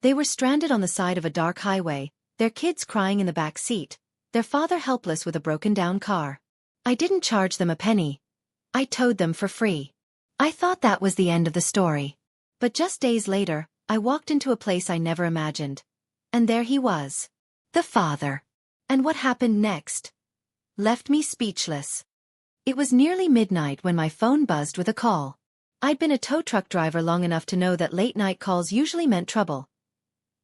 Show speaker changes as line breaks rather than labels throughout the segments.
They were stranded on the side of a dark highway, their kids crying in the back seat, their father helpless with a broken-down car. I didn't charge them a penny. I towed them for free. I thought that was the end of the story. But just days later, I walked into a place I never imagined. And there he was. The father. And what happened next left me speechless. It was nearly midnight when my phone buzzed with a call. I'd been a tow truck driver long enough to know that late-night calls usually meant trouble.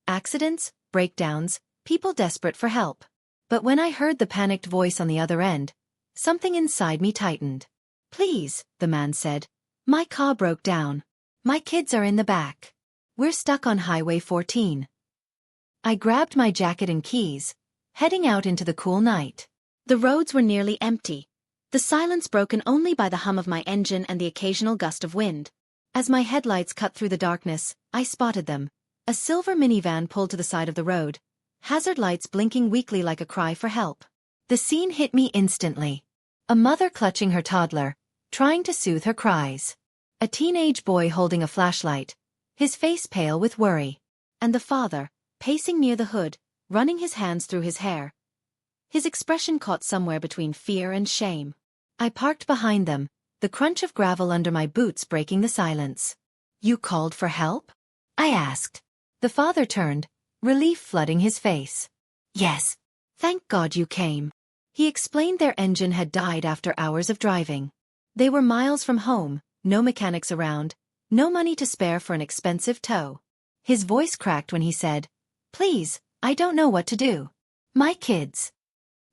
Accidents, breakdowns, people desperate for help. But when I heard the panicked voice on the other end, something inside me tightened. "Please," the man said. "My car broke down. My kids are in the back. We're stuck on Highway 14. I grabbed my jacket and keys, heading out into the cool night. The roads were nearly empty, the silence broken only by the hum of my engine and the occasional gust of wind. As my headlights cut through the darkness, I spotted them. A silver minivan pulled to the side of the road, hazard lights blinking weakly like a cry for help. The scene hit me instantly. A mother clutching her toddler, trying to soothe her cries. A teenage boy holding a flashlight, his face pale with worry. And the father, pacing near the hood, running his hands through his hair. His expression caught somewhere between fear and shame. I parked behind them, the crunch of gravel under my boots breaking the silence. "You called for help?" I asked. The father turned, relief flooding his face. "Yes. Thank God you came." He explained their engine had died after hours of driving. They were miles from home, no mechanics around, no money to spare for an expensive tow. His voice cracked when he said, "Please, I don't know what to do. My kids."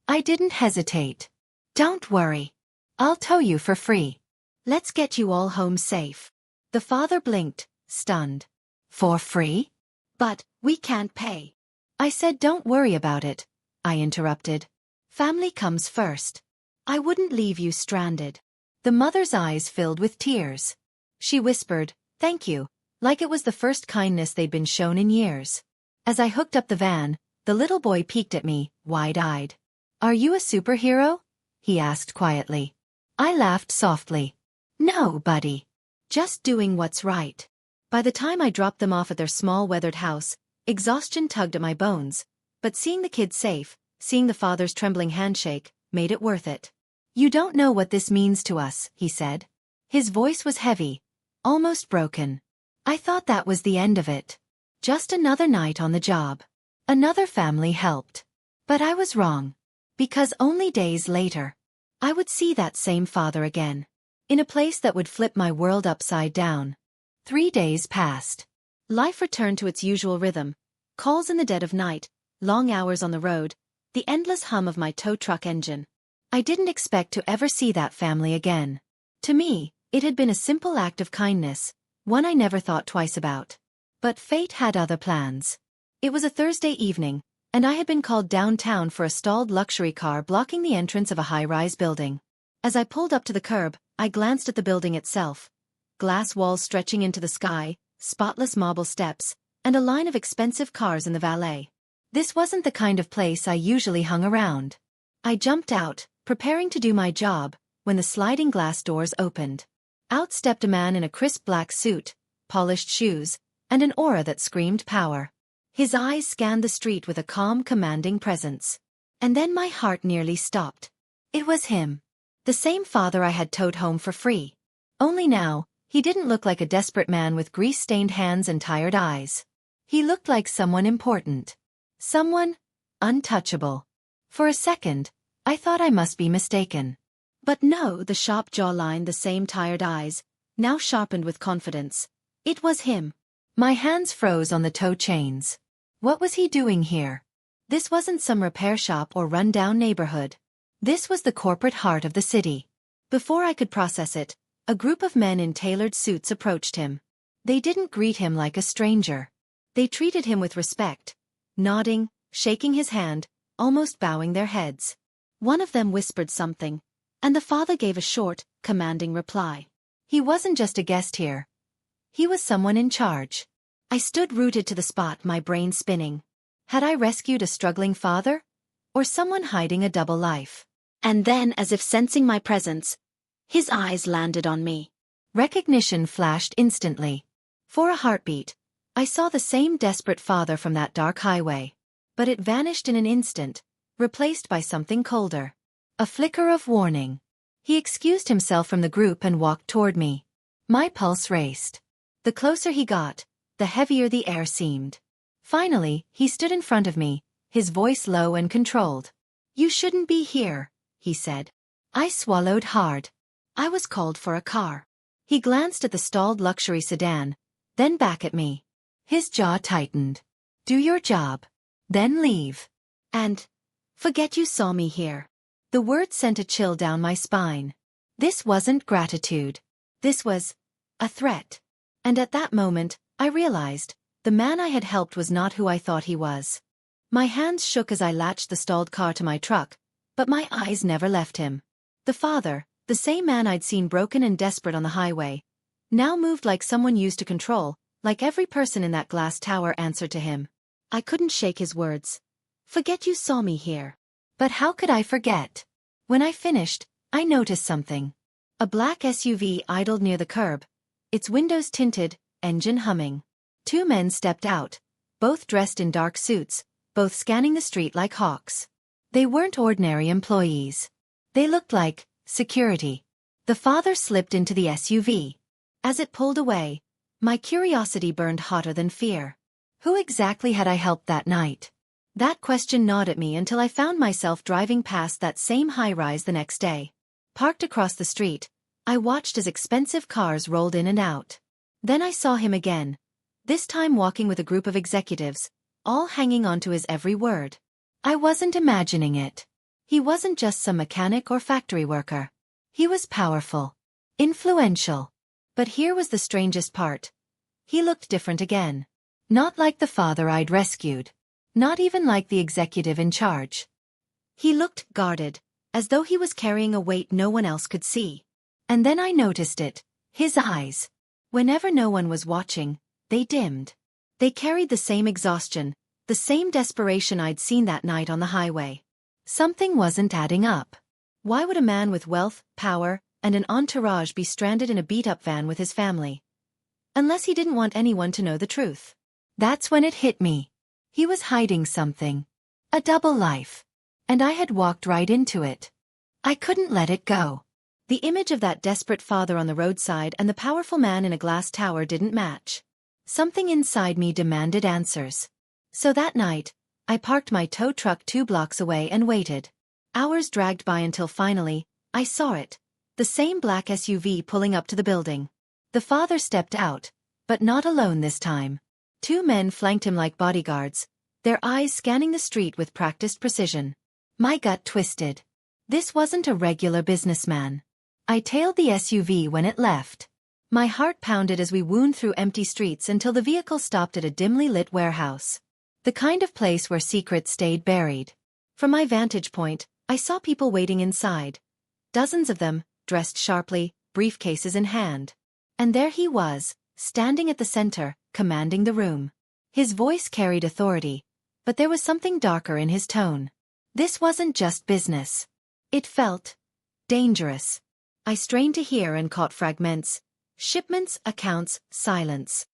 I didn't hesitate. "Don't worry. I'll tow you for free. Let's get you all home safe." The father blinked, stunned. "For free? But we can't pay." I said, "Don't worry about it," I interrupted. "Family comes first. I wouldn't leave you stranded." The mother's eyes filled with tears. She whispered, "Thank you," like it was the first kindness they'd been shown in years. As I hooked up the van, the little boy peeked at me, wide-eyed. "Are you a superhero?" he asked quietly. I laughed softly. "No, buddy. Just doing what's right." By the time I dropped them off at their small weathered house, exhaustion tugged at my bones, but seeing the kids safe, seeing the father's trembling handshake, made it worth it. "You don't know what this means to us," he said. His voice was heavy, almost broken. I thought that was the end of it. Just another night on the job. Another family helped. But I was wrong. Because only days later, I would see that same father again. In a place that would flip my world upside down. 3 days passed. Life returned to its usual rhythm. Calls in the dead of night, long hours on the road, the endless hum of my tow truck engine. I didn't expect to ever see that family again. To me, it had been a simple act of kindness, one I never thought twice about. But fate had other plans. It was a Thursday evening, and I had been called downtown for a stalled luxury car blocking the entrance of a high-rise building. As I pulled up to the curb, I glanced at the building itself. Glass walls stretching into the sky, spotless marble steps, and a line of expensive cars in the valet. This wasn't the kind of place I usually hung around. I jumped out, preparing to do my job, when the sliding glass doors opened. Out stepped a man in a crisp black suit, polished shoes, and an aura that screamed power. His eyes scanned the street with a calm, commanding presence. And then my heart nearly stopped. It was him. The same father I had towed home for free. Only now, he didn't look like a desperate man with grease-stained hands and tired eyes. He looked like someone important. Someone untouchable. For a second, I thought I must be mistaken. But no, the sharp jawline, the same tired eyes, now sharpened with confidence. It was him. My hands froze on the tow chains. What was he doing here? This wasn't some repair shop or run-down neighborhood. This was the corporate heart of the city. Before I could process it, a group of men in tailored suits approached him. They didn't greet him like a stranger. They treated him with respect, nodding, shaking his hand, almost bowing their heads. One of them whispered something, and the father gave a short, commanding reply. He wasn't just a guest here. He was someone in charge. I stood rooted to the spot, my brain spinning. Had I rescued a struggling father? Or someone hiding a double life? And then, as if sensing my presence, his eyes landed on me. Recognition flashed instantly. For a heartbeat, I saw the same desperate father from that dark highway. But it vanished in an instant, replaced by something colder. A flicker of warning. He excused himself from the group and walked toward me. My pulse raced. The closer he got, the heavier the air seemed. Finally, he stood in front of me, his voice low and controlled. "You shouldn't be here," he said. I swallowed hard. I was called for a car. He glanced at the stalled luxury sedan, then back at me. His jaw tightened. "Do your job. Then leave. And forget you saw me here." The word sent a chill down my spine. This wasn't gratitude. This was a threat. And at that moment, I realized, the man I had helped was not who I thought he was. My hands shook as I latched the stalled car to my truck, but my eyes never left him. The father, the same man I'd seen broken and desperate on the highway, now moved like someone used to control, like every person in that glass tower answered to him. I couldn't shake his words. "Forget you saw me here." But how could I forget? When I finished, I noticed something. A black SUV idled near the curb, its windows tinted, engine humming. Two men stepped out, both dressed in dark suits, both scanning the street like hawks. They weren't ordinary employees. They looked like security. The father slipped into the SUV. As it pulled away, my curiosity burned hotter than fear. Who exactly had I helped that night? That question gnawed at me until I found myself driving past that same high-rise the next day. Parked across the street, I watched as expensive cars rolled in and out. Then I saw him again, this time walking with a group of executives, all hanging on to his every word. I wasn't imagining it. He wasn't just some mechanic or factory worker. He was powerful, influential. But here was the strangest part. He looked different again. Not like the father I'd rescued. Not even like the executive in charge. He looked guarded, as though he was carrying a weight no one else could see. And then I noticed it. His eyes. Whenever no one was watching, they dimmed. They carried the same exhaustion, the same desperation I'd seen that night on the highway. Something wasn't adding up. Why would a man with wealth, power, and an entourage be stranded in a beat-up van with his family? Unless he didn't want anyone to know the truth. That's when it hit me. He was hiding something. A double life. And I had walked right into it. I couldn't let it go. The image of that desperate father on the roadside and the powerful man in a glass tower didn't match. Something inside me demanded answers. So that night, I parked my tow truck 2 blocks away and waited. Hours dragged by until finally, I saw it. The same black SUV pulling up to the building. The father stepped out, but not alone this time. 2 men flanked him like bodyguards, their eyes scanning the street with practiced precision. My gut twisted. This wasn't a regular businessman. I tailed the SUV when it left. My heart pounded as we wound through empty streets until the vehicle stopped at a dimly lit warehouse. The kind of place where secrets stayed buried. From my vantage point, I saw people waiting inside. Dozens of them, dressed sharply, briefcases in hand. And there he was, standing at the center, commanding the room. His voice carried authority, but there was something darker in his tone. This wasn't just business. It felt dangerous. I strained to hear and caught fragments. Shipments, accounts, silence.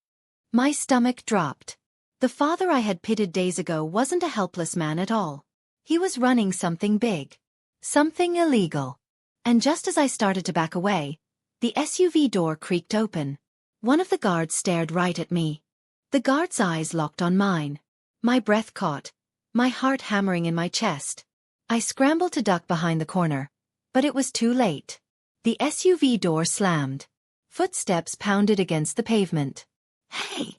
My stomach dropped. The father I had pitied days ago wasn't a helpless man at all. He was running something big. Something illegal. And just as I started to back away, the SUV door creaked open. One of the guards stared right at me. The guard's eyes locked on mine. My breath caught, my heart hammering in my chest. I scrambled to duck behind the corner, but it was too late. The SUV door slammed. Footsteps pounded against the pavement. "Hey!"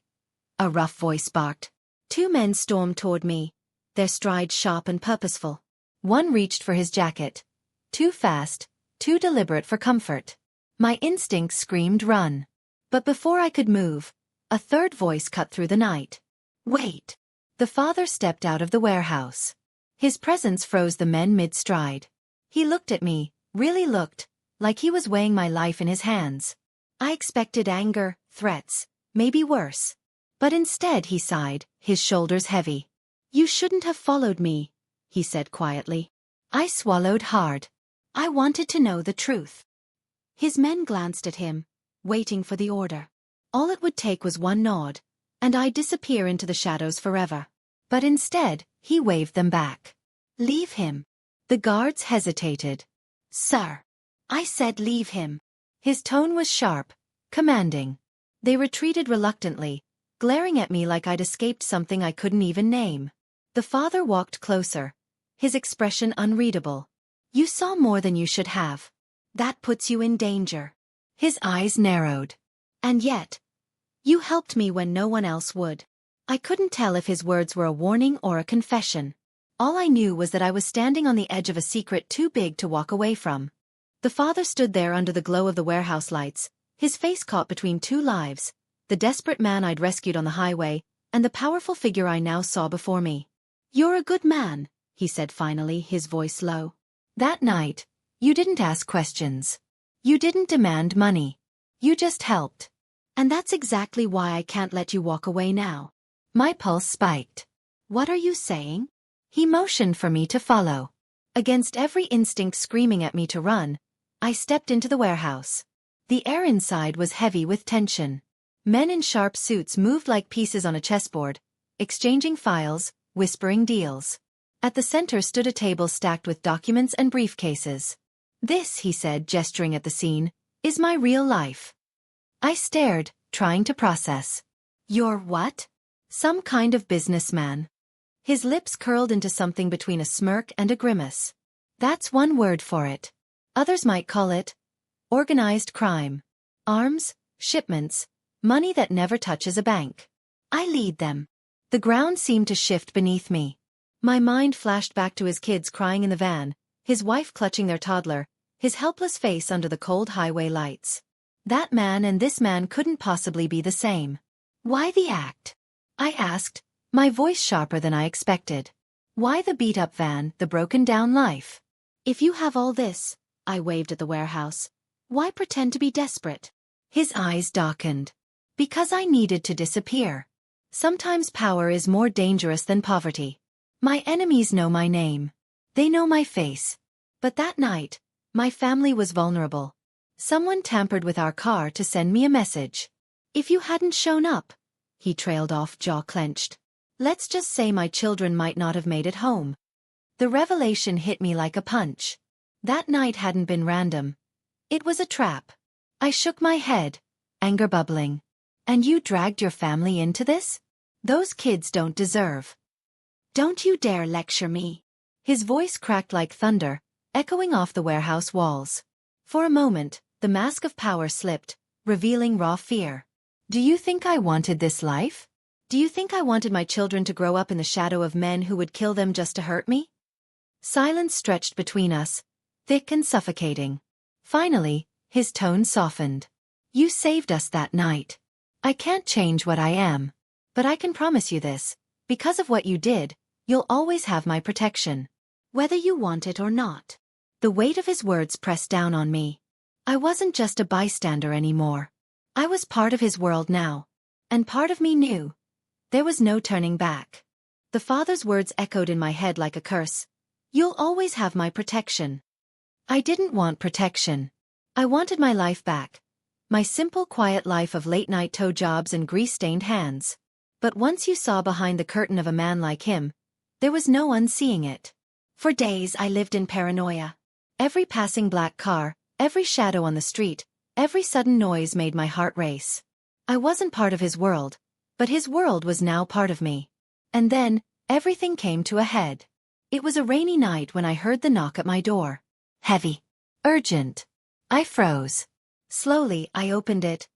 a rough voice barked. 2 men stormed toward me, their stride sharp and purposeful. One reached for his jacket. Too fast, too deliberate for comfort. My instincts screamed run. But before I could move, a third voice cut through the night. "Wait!" The father stepped out of the warehouse. His presence froze the men mid-stride. He looked at me, really looked, like he was weighing my life in his hands. I expected anger, threats, maybe worse. But instead he sighed, his shoulders heavy. "You shouldn't have followed me," he said quietly. I swallowed hard. I wanted to know the truth. His men glanced at him, waiting for the order. All it would take was one nod, and I'd disappear into the shadows forever. But instead, he waved them back. Leave him. The guards hesitated. Sir. I said leave him. His tone was sharp, commanding. They retreated reluctantly, glaring at me like I'd escaped something I couldn't even name. The father walked closer, his expression unreadable. You saw more than you should have. That puts you in danger. His eyes narrowed. And yet, you helped me when no one else would. I couldn't tell if his words were a warning or a confession. All I knew was that I was standing on the edge of a secret too big to walk away from. The father stood there under the glow of the warehouse lights, his face caught between two lives, the desperate man I'd rescued on the highway, and the powerful figure I now saw before me. You're a good man, he said finally, his voice low. That night, you didn't ask questions. You didn't demand money. You just helped. And that's exactly why I can't let you walk away now. My pulse spiked. What are you saying? He motioned for me to follow. Against every instinct screaming at me to run, I stepped into the warehouse. The air inside was heavy with tension. Men in sharp suits moved like pieces on a chessboard, exchanging files, whispering deals. At the center stood a table stacked with documents and briefcases. This, he said, gesturing at the scene, is my real life. I stared, trying to process. You're what? Some kind of businessman. His lips curled into something between a smirk and a grimace. That's one word for it. Others might call it organized crime. Arms, shipments, money that never touches a bank. I lead them. The ground seemed to shift beneath me. My mind flashed back to his kids crying in the van, his wife clutching their toddler, his helpless face under the cold highway lights. That man and this man couldn't possibly be the same. Why the act? I asked, my voice sharper than I expected. Why the beat-up van, the broken-down life? If you have all this, I waved at the warehouse, why pretend to be desperate? His eyes darkened. Because I needed to disappear. Sometimes power is more dangerous than poverty. My enemies know my name. They know my face. But that night, my family was vulnerable. Someone tampered with our car to send me a message. If you hadn't shown up, he trailed off, jaw clenched. Let's just say my children might not have made it home. The revelation hit me like a punch. That night hadn't been random. It was a trap. I shook my head, anger bubbling. And you dragged your family into this? Those kids don't deserve. Don't you dare lecture me. His voice cracked like thunder, echoing off the warehouse walls. For a moment, the mask of power slipped, revealing raw fear. Do you think I wanted this life? Do you think I wanted my children to grow up in the shadow of men who would kill them just to hurt me? Silence stretched between us, thick and suffocating. Finally, his tone softened. You saved us that night. I can't change what I am. But I can promise you this, because of what you did, you'll always have my protection. Whether you want it or not. The weight of his words pressed down on me. I wasn't just a bystander anymore. I was part of his world now. And part of me knew. There was no turning back. The father's words echoed in my head like a curse. You'll always have my protection. I didn't want protection. I wanted my life back. My simple, quiet life of late-night tow jobs and grease-stained hands. But once you saw behind the curtain of a man like him, there was no unseeing it. For days I lived in paranoia. Every passing black car, every shadow on the street, every sudden noise made my heart race. I wasn't part of his world, but his world was now part of me. And then, everything came to a head. It was a rainy night when I heard the knock at my door. Heavy. Urgent. I froze. Slowly, I opened it.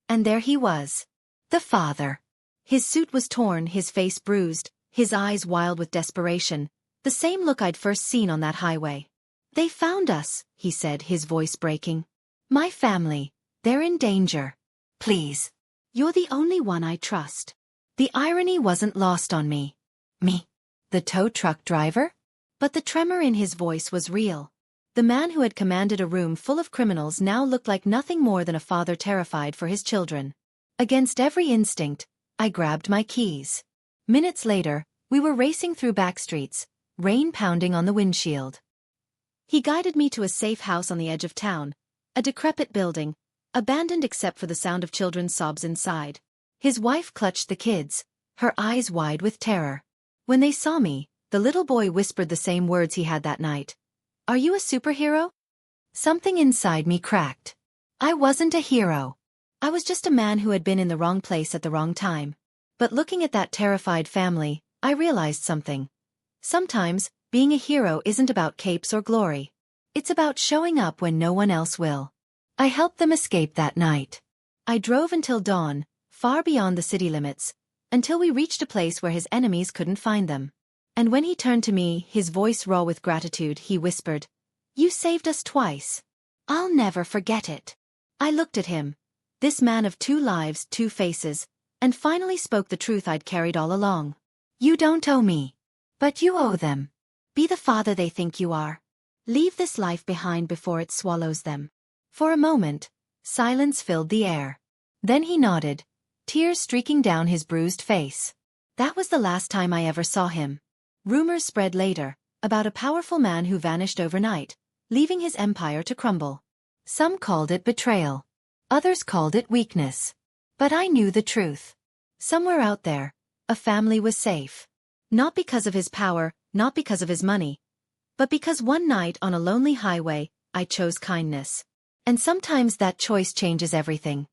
And there he was. The father. His suit was torn, his face bruised, his eyes wild with desperation, the same look I'd first seen on that highway. They found us, he said, his voice breaking. My family. They're in danger. Please. You're the only one I trust. The irony wasn't lost on me. Me? The tow truck driver? But the tremor in his voice was real. The man who had commanded a room full of criminals now looked like nothing more than a father terrified for his children. Against every instinct, I grabbed my keys. Minutes later, we were racing through back streets, rain pounding on the windshield. He guided me to a safe house on the edge of town, a decrepit building, abandoned except for the sound of children's sobs inside. His wife clutched the kids, her eyes wide with terror. When they saw me, the little boy whispered the same words he had that night. "Are you a superhero?" Something inside me cracked. I wasn't a hero. I was just a man who had been in the wrong place at the wrong time. But looking at that terrified family, I realized something. Sometimes, being a hero isn't about capes or glory. It's about showing up when no one else will. I helped them escape that night. I drove until dawn, far beyond the city limits, until we reached a place where his enemies couldn't find them. And when he turned to me, his voice raw with gratitude, he whispered, "You saved us twice. I'll never forget it." I looked at him, this man of two lives, two faces, and finally spoke the truth I'd carried all along. "You don't owe me. But you owe them. Be the father they think you are. Leave this life behind before it swallows them." For a moment, silence filled the air. Then he nodded, tears streaking down his bruised face. That was the last time I ever saw him. Rumors spread later, about a powerful man who vanished overnight, leaving his empire to crumble. Some called it betrayal. Others called it weakness. But I knew the truth. Somewhere out there, a family was safe. Not because of his power, not because of his money, but because one night on a lonely highway, I chose kindness. And sometimes that choice changes everything.